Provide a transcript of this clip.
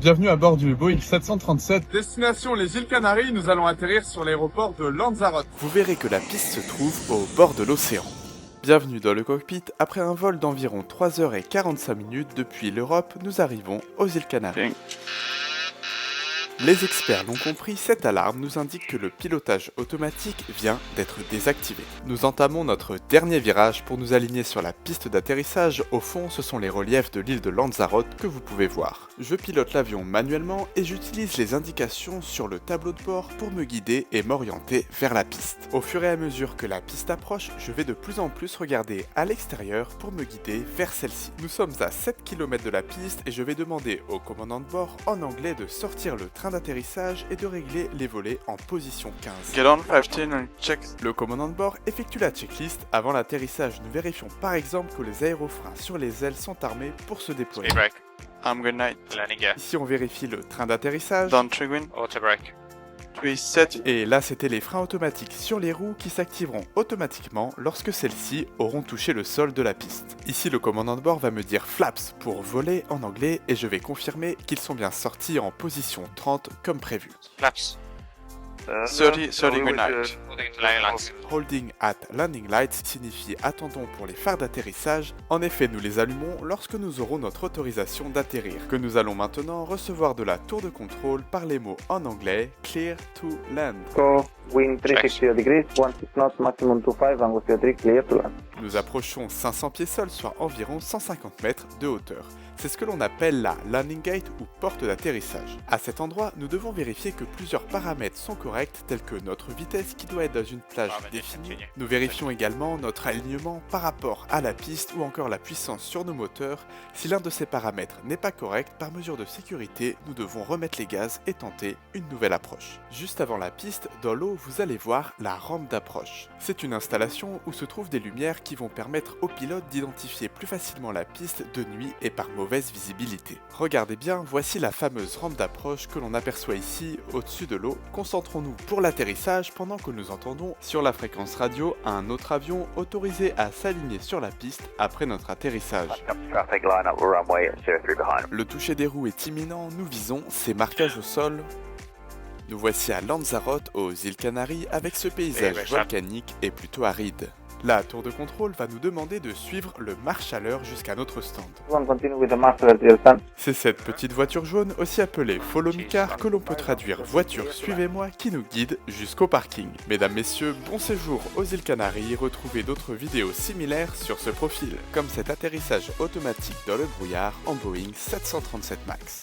Bienvenue à bord du Boeing 737. Destination les îles Canaries, nous allons atterrir sur l'aéroport de Lanzarote. Vous verrez que la piste se trouve au bord de l'océan. Bienvenue dans le cockpit, après un vol d'environ 3h45 depuis l'Europe, nous arrivons aux îles Canaries. Les experts l'ont compris, cette alarme nous indique que le pilotage automatique vient d'être désactivé. Nous entamons notre dernier virage pour nous aligner sur la piste d'atterrissage. Au fond, ce sont les reliefs de l'île de Lanzarote que vous pouvez voir. Je pilote l'avion manuellement et j'utilise les indications sur le tableau de bord pour me guider et m'orienter vers la piste. Au fur et à mesure que la piste approche, je vais de plus en plus regarder à l'extérieur pour me guider vers celle-ci. Nous sommes à 7 km de la piste et je vais demander au commandant de bord en anglais de sortir le train d'atterrissage et de régler les volets en position 15. Get on 15 and check. Le commandant de bord effectue la checklist. Avant l'atterrissage, nous vérifions par exemple que les aérofreins sur les ailes sont armés pour se déployer. Speed brake. Good night. Landing gear. Ici on vérifie le train d'atterrissage. Down triggering. Auto brake. 3 set. Et là c'était les freins automatiques sur les roues qui s'activeront automatiquement lorsque celles-ci auront touché le sol de la piste. Ici le commandant de bord va me dire flaps pour voler en anglais et je vais confirmer qu'ils sont bien sortis en position 30 comme prévu. Flaps. 30 good night. Holding into landing lights. Holding at landing lights signifie attendons pour les phares d'atterrissage. En effet, nous les allumons lorsque nous aurons notre autorisation d'atterrir, que nous allons maintenant recevoir de la tour de contrôle par les mots en anglais clear to land. Go, wind 360 degrees, 16 knots, maximum 25, and with your 3 clear to land. Nous approchons 500 pieds sol, soit environ 150 mètres de hauteur. C'est ce que l'on appelle la landing gate ou porte d'atterrissage. À cet endroit, nous devons vérifier que plusieurs paramètres sont corrects, tels que notre vitesse qui doit être dans une plage définie. Nous vérifions également notre alignement par rapport à la piste ou encore la puissance sur nos moteurs. Si l'un de ces paramètres n'est pas correct, par mesure de sécurité, nous devons remettre les gaz et tenter une nouvelle approche. Juste avant la piste, dans l'eau, vous allez voir la rampe d'approche. C'est une installation où se trouvent des lumières qui vont permettre aux pilotes d'identifier plus facilement la piste de nuit et par mauvaise visibilité. Regardez bien, voici la fameuse rampe d'approche que l'on aperçoit ici au-dessus de l'eau. Concentrons-nous pour l'atterrissage pendant que nous entendons sur la fréquence radio un autre avion autorisé à s'aligner sur la piste après notre atterrissage. Traffic line up runway 03 behind. Le toucher des roues est imminent, nous visons ces marquages au sol. Nous voici à Lanzarote, aux îles Canaries, avec ce paysage volcanique et plutôt aride. La tour de contrôle va nous demander de suivre le marche-à-l'heure jusqu'à notre stand. One continue with the master at your stand. C'est cette petite voiture jaune, aussi appelée Follow Me Car, que l'on peut traduire voiture suivez-moi, qui nous guide jusqu'au parking. Mesdames, messieurs, bon séjour aux îles Canaries. Retrouvez d'autres vidéos similaires sur ce profil, comme cet atterrissage automatique dans le brouillard en Boeing 737 MAX.